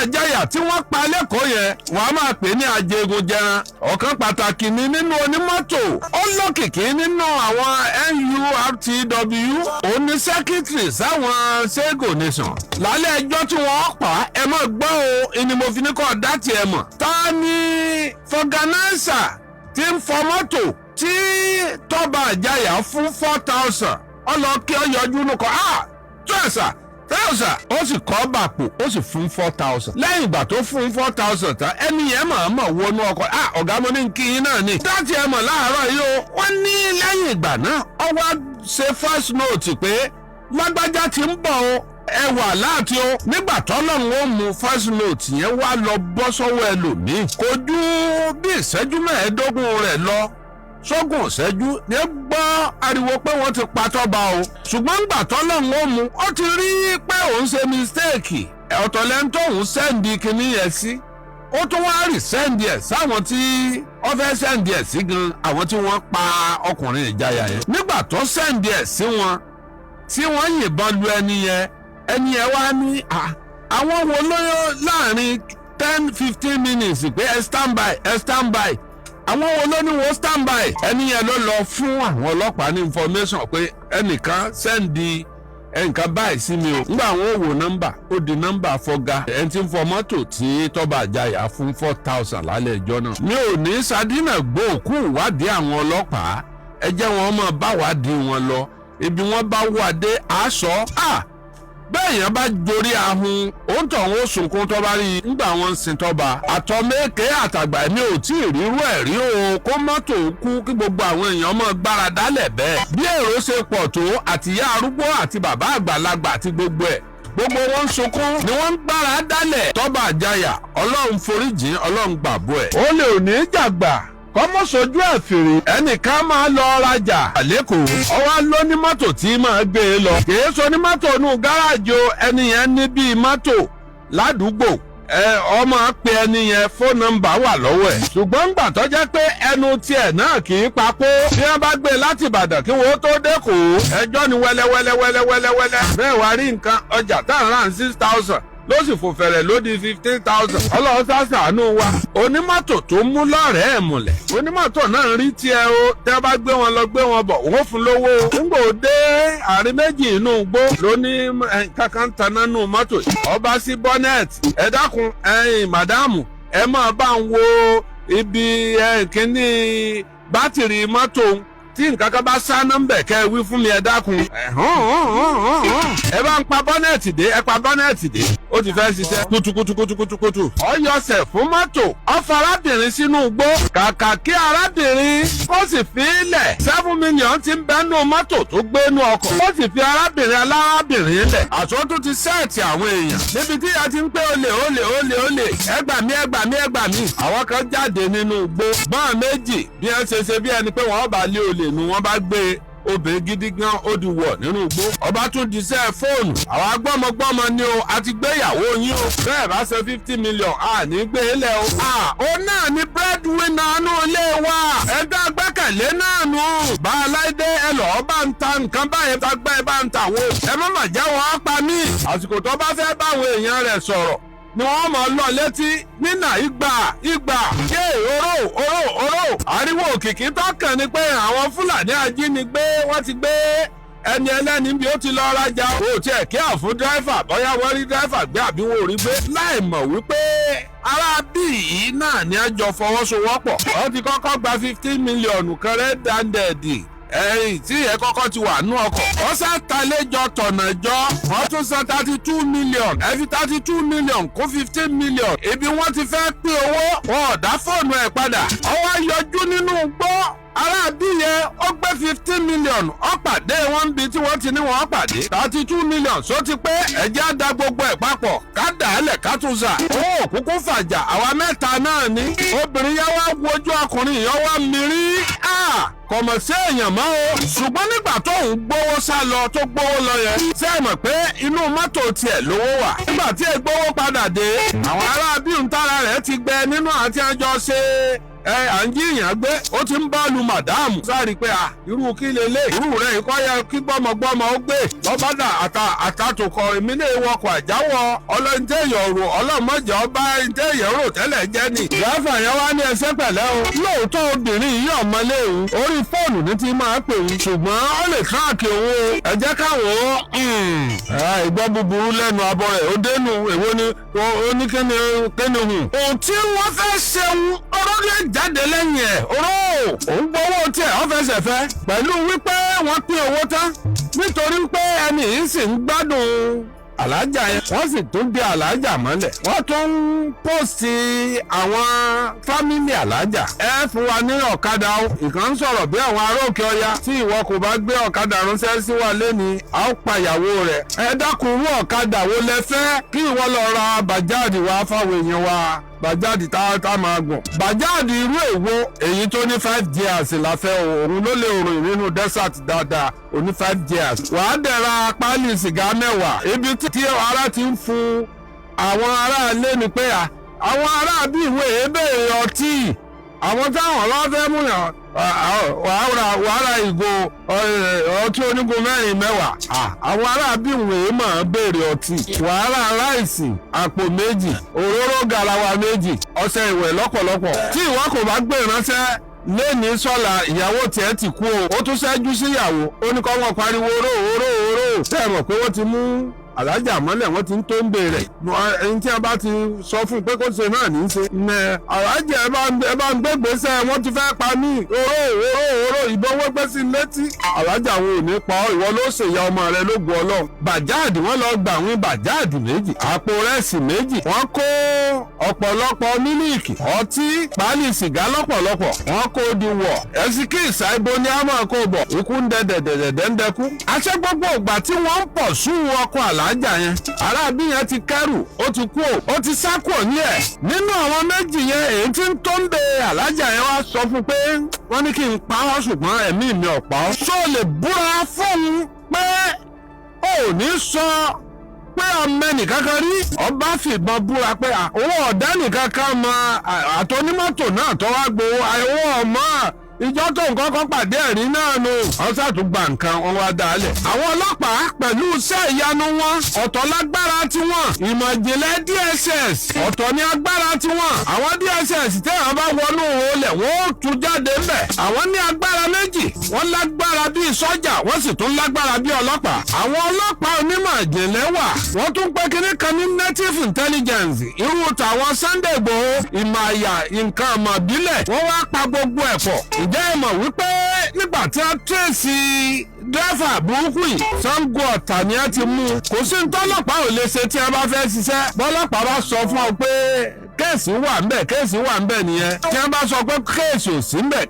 Ijaya tí wọ́n pa lẹ́kọ̀ọ́ yẹn wọ́n á máa pè ní ajégunjẹran. Ọ̀kan pàtàkì ni nínú onímọ́tò ó lókìkí nínú àwọn NURTW òun ni sẹ́kítírì sáwọn Sego nation. Lálẹ́ ẹjọ́ tí wọ́n pa ẹ máa gbọ́ o ni mo fi ní kọ́ dátì ẹ mọ̀. Ta ni fọganáísà tí ń fọ mọ́tò tí Toba Ijaya fún 4,000 ọlọ́kí ọyọjú nù kọ́ tọ́ẹ̀sà ó sì kọ́ bàpò ó sì fún 4,000. Lẹ́yìn ìgbà tó fún 4,000 tán ẹni yẹn mọ̀ wọnú ọkọ̀ ọ̀gá mo ní kí yín náà ni. dátì ẹ mọ̀ láàárọ̀ yìí o wọ́n ní lẹ́yìn ìgbà náà ó wá ṣe first note pé lágbájá ti ń bọ̀ o ẹ wà láti o. nígbà tọ́lọ́run ó mú first note yẹn wá lọ bọ́ sọ́wọ́ ẹlòmíì kò ju bí ìṣẹ́jú 15 rẹ̀ lọ sógun ìṣẹ́jú ní gbọ́ ariwo pé wọ́n ti pa Toba o. ṣùgbọ́n ńgbà tọ́lọ́run ó mú ó ti rí pé òun ṣe mistake ọ̀tọ̀ lẹ́ni tóun sẹ́ndì kinní yẹn sí ó tún wá rí sẹ́ndì ẹ̀ sáwọn tí ó fẹ́ sẹ́ndì ẹ̀ sí gan àwọn tí wọ́n pa ọkùnrin Ijaya yẹn. nígbà tó sẹ́ndì ẹ̀ sí wọn tí wọ́n yìnbọn lu ẹni yẹn wá ní àwọn wo lóyún láàrin 10-15 minutes pé ẹ stand by àwọn wo ló ní wo stand by ẹni yẹn ló lọ fún àwọn ọlọ́pàá ní information pé ẹnìkan sẹ́ndì ẹnìkan báyìí sí mi o. nígbà àwọn òwò nọ́mbà ó di nọ́mbà fọ́gá ẹni tí ń fọ mọ́tò tí Toba Ijaya fún 4,000 lálẹ́ ìjọ náà. mi ò ní sadínà gbòòkú ìwádìí àwọn ọlọ́pàá ẹ jẹ́ wọn máa bá wádìí wọn lọ ibi wọn bá wà dé aṣọ bẹ́ẹ̀ yẹn bá jorí ahun òun tọ̀ wọ́n sunkún tó bá rí i nígbà wọn sin Toba. àtọ̀mẹ́kẹ́ àtàgbà mi ò tí ì rírú ẹ̀ rí o kó mọ́tò kú kí gbogbo àwọn èèyàn mọ́ gbára dálẹ̀ bẹ́ẹ̀. bí èrò ṣe pọ̀ tó àtìyá arúgbó àti bàbá àgbàlagbà àti gbogbo wọn ń sunkún ni wọ́n ń gbára dálẹ̀. Toba Ijaya ọlọ́run foríjìn ọlọ́run gbàgbọ́ ẹ̀. ó lè ò ní jàgbà kọ́mọ́ sojú ẹ̀ fèrè ẹnìkan máa lọ rajà lẹ́kọ̀ọ́ ọwọ́ ló ní mọ́tò tí máa gbé e lọ. kìí so ní mọ́tò nù gáràjì o ẹni yẹn ní bíi mọ́tò ládùúgbò ọmọ pe ẹni yẹn fóònù nọ́mbà wà lọ́wọ́ ẹ̀. ṣùgbọ́n ńgbà tó jẹ́ pé ẹnu tiẹ̀ náà kì í papò bí wọ́n bá gbé láti Ìbàdàn kí wọ́n tó dẹ́kọ̀ọ́ ẹjọ́ ni wẹ́lẹ́wẹ́lẹ́wẹ́lẹ́wẹ́lẹ́. bẹ́ẹ̀ wá rí nǹkan ọjà tá à ń rà 6,000 ló sì fò fẹ̀rẹ̀ lódì 15,000. ọlọ́run ṣàṣàánú wa. onímọ́tò tó mú lọ́rẹ̀ẹ́ ẹ̀ múlẹ̀. onímọ́tò náà ń rí tiẹ̀ o tẹ́ bá gbé wọn lọ gbé wọn bọ̀ wọ́n fún lówó. nígbò dé àárín méjì inú igbó ló ní kankan taná nù mọ́tò. ọba sí bọ́nẹ́ẹ̀tì ẹ dákun màdámù ẹ máa bá ń wo ibi kíní bátìrì mọ́tò tí nǹkan kan bá sá nọ́mbẹ̀ kẹ́ ẹ wí fún mi ẹ dákun. ẹ bá ń pa bọ́nẹ̀tì dé ẹ pa bọ́nẹ̀tì dé ó ti fẹ́ ṣiṣẹ́ kutukutukutukutu. ó yọsẹ̀ fún mọ́tò ó fa arábìnrin sínú igbó kàkà kí arábìnrin ó sì fi ilẹ̀ 7 million ti ń bẹ́nu mọ́tò tó gbénu ọkọ̀ ó sì fi arábìnrin lẹ̀. àtúntò ti sẹ́ẹ̀tì àwọn èèyàn níbi tí a ti ń pé olè ẹgbàmí. àwọn kan jáde nínú igbó bọ́n méjì bí wọ́n ṣe bí ẹni pé wọ́n bá lé olè nu wọ́n bá gbé obìnrin gidi gan ó di wọ̀ nínú igbó. ọba tún diṣẹ́ fóònù àwọn agbọ́mọgbọ́mọ ni o àti gbéyàwó yín o bẹ́ẹ̀ bá ṣe 50 million ní gbé lẹ̀ o. ó náà ní breadwinner nù ilé wa ẹgbẹ́ agbẹ́kẹ̀lé náà nù. bá a láìdé ẹ lọ́ọ́ bá ń ta nǹkan báyẹn bá gbẹ́ bá ń ta wo. ẹ má mà já wọn á pa mí. àsìkò tó bá fẹ́ báwọn èèyàn rẹ̀ sọ̀rọ̀ ni wọ́n mọ̀ lọ létí nínà ìgbà yé oró ariwo òkìkí tọ́kàn ni pé àwọn Fúlàní ajínigbé wọ́n ti gbé ẹni ẹlẹ́ni bí ó ti lọ rajà ó tiẹ̀ kí àfún dírẹ́fà bóyá wọ́n rí dírẹ́fà gbé àbí wọn ò rí gbé láì mọ̀ wípé ará bíi náà ni a jọ fọwọ́sowọ́pọ̀ wọ́n ti kọ́kọ́ gba 15 mílíọ̀nù kan red-handed tí ẹ kọ́kọ́ ti wà nú ọkọ̀. wọ́n sá talẹ́jọ tọ̀nà jọ wọ́n tún san 32 million ẹ fi 32 million kó 15 million. ibi wọ́n ti fẹ́ pín owó wọn ò dá fóònù ẹ̀ padà. ọwọ́ yọjú nínú gbọ́ aráàbí yẹn ó gbé 15 million ó pàdé wọn bí tí wọ́n ti ní wọ́n pàdé 32 million só ti pé ẹ̀jẹ̀ á da gbogbo ẹ̀ papọ̀ ká dà á lẹ̀ ká tún zà. owó òkúkú fàjà àwa mẹ́ta náà ni. obìnrin yẹn wá wojú ọkùnrin yẹn wá mírí kọ̀mọ̀ sí èèyàn mọ́ o. ṣùgbọ́n nígbà tó ń gbówó sá lọ tó gbówó lọ yẹn ṣé ẹ mọ̀ pé inú mọ́tò tiẹ̀ lówó wà. nígbà tí ẹ gbówó padà dé àwọn aráàbí ń tára rẹ̀ ti gbẹ nínú àti ẹjọ́ ṣe à ń jíyàn gbé ó ti ń bá lu màdáàmù sáré pé irú kí lélẹ̀ irú rẹ̀ ikọ́ yẹ kí gbọ́mọgbọ́mọ ó gbé lọ́bàdà àtàtòkọ èmi lè wọkọ̀ àjáwọ̀ ọlọ́ntẹ́yọ̀ rò ọlọ́mọdé ọba ntẹ́yẹ̀ rò tẹ́lẹ̀ jẹ́ ni. ìyáfà yẹn wá ní ẹsẹ̀ pẹ̀lẹ́ o lóòótọ́ obìnrin yìí ọmọlé òun orí fóònù ní ti máa pè òun ṣùgbọ́n ó lè káàkiri òun ẹ jẹ́ káwọn ìgbọ́ búburú lẹ́nu abọ́ rẹ̀ ó dénú èwo ni ó ní kíni hùn. òun tí wọ́n fẹ́ ṣeun ọ̀rọ̀ lè jáde lẹ́yìn ẹ̀ òun gbowó tiẹ̀ ó fẹsẹ̀ fẹ́ pẹ̀lú wípé wọ́n pín owó tán nítorí pé ẹni yìí sì ń gbádùn alájà yẹn wọ́n sì tún dé alájà mọ́lẹ̀ wọ́n tún ń pòsì àwọn fámìlì alájà ẹ fún wa ní ọ̀kadà o ìkan ń sọ̀rọ̀ bí àwọn ará òkè ọya tí ìwọ kò bá gbé ọ̀kadà ránṣẹ́ sí wa lẹ́ni a ó pa ìyàwó rẹ̀ ẹ dákun irú ọ̀kadà wo lẹ fẹ́ kí ìwọ lọ ra bàjáàdì wá fáwọn èèyàn wa bàjáàdì tá máa gùn bàjáàdì irú èwo èyí tó ní 5 gears la fẹ́ òun ló lè rìn nínú desert dáadáa oní 5 gears wàá dẹ̀ra páálí sìgá 10 ibi tí ara ti ń fún àwọn aráalé ni pé àwọn ará bí ìwé ebèrè ọtí àwọn táwọn ọlọ́wọ́ fẹ́ mú yàn wàhálà ìgò ọtí onígun 4 àwọn ará bí ìwé máa béèrè ọtí wàhálà ráìsì àpò 2 òróró garawa 2 ọṣẹ ìwẹ̀ lọ́pọ̀lọpọ̀ tí ìwọ kò bá gbé ìránṣẹ́ lẹ́ni sọ́la ìyàwó tiẹ̀ ti kú o ó tún ṣẹ́jú síyàwó ó ní kọ́ wọ́n pariwo oró tẹ́ ẹ mọ̀ pé wọ́n ti mú alájà mọ́lẹ̀ wọ́n ti ń tó ń bèèrè ẹni tí a bá ti sọ fún pé kó ṣe náà ní í ṣe. alájà ẹ bá ń gbé gbèsè wọ́n ti fẹ́ pa mí oró ìbọn wọ́n gbé sí létí. alájà wo ò ní pa ọ́ ìwọ ló ṣèyá ọmọ rẹ lógun ọlọ́run. bàjáàdì wọ́n lọ gbà wín bàjáàdì 2 àpò rẹ́sì 2 wọ́n kó ọ̀pọ̀lọpọ̀ mílíìkì ọtí páálí sìgá lọ́pọ̀lọpọ̀ wọ́n kó di wọ̀ ẹ̀sìnkì ìsàìbò ni a máa kó bọ̀ ikú ń dẹ́dẹ́dẹ́dẹ́dẹ́kú. àṣẹ gbogbo ìgbà tí wọ́n ń pọ̀ sún ọkọ̀ alájà yẹn arábí yẹn ti kẹ́rù ó ti kú ó ti sá kúrò ní ẹ̀ nínú àwọn méjì yẹn èyí tí ń tó ń bẹ alájà yẹn wá sọ fún pé wọ́n ní kí n pa ọ́ ṣùgbọ́n ẹ̀mí mi ò pa ọ́. ṣó lè búra fóun pé ó ní sọ pé ọmọ ẹnìkan kan rí ọba fìbọn búra pé owó ọ̀dá nìkan kan mọ àtọ́nímọ́tò náà tó wá gbowó owó ọmọ ìjọ tó nǹkan kan pàdé ẹ̀rí náà nù. wọ́n ṣàtúgbà nǹkan wọn wá dálẹ̀. àwọn ọlọ́pàá pẹ̀lú iṣẹ́ ìyanu wọn ọ̀tọ̀ lágbára tiwọn ìmọ̀ ìjìnlẹ̀ DSS ọ̀tọ̀ ní agbára tiwọn. àwọn DSS tẹ́wọ̀n bá wọnú olè wọ́n ó tú jáde ńbẹ̀. àwọn ní agbára méjì wọ́n lágbára bíi sọ́jà wọ́n sì tún lágbára bíi ọlọ́pàá. àwọn ọlọ́pàá onímọ̀ ìjìnlẹ̀ wà wọ́n tún pé kíní kan ní native intelligence irú tàwọn Sunday Igboho ìmọ̀ àyà nǹkan ọmọ ìbílẹ̀ wọ́n wá pa gbogbo ẹ̀ pọ̀. ǹjẹ́ ẹ mọ̀ wípé nígbà tí a tẹ̀sí dẹ́fà burúkú yìí Ṣàngó Ọ̀tà ni a ti mú kò sí ntọ́lọ́pàá ò lè ṣe tí a bá fẹ́ ṣiṣẹ́ bọ́lọ́pàá bá sọ fún ọ pé kéèsì wà ńbẹ̀ nìyẹn tí a bá sọ pé kéèsì ò sí ńbẹ̀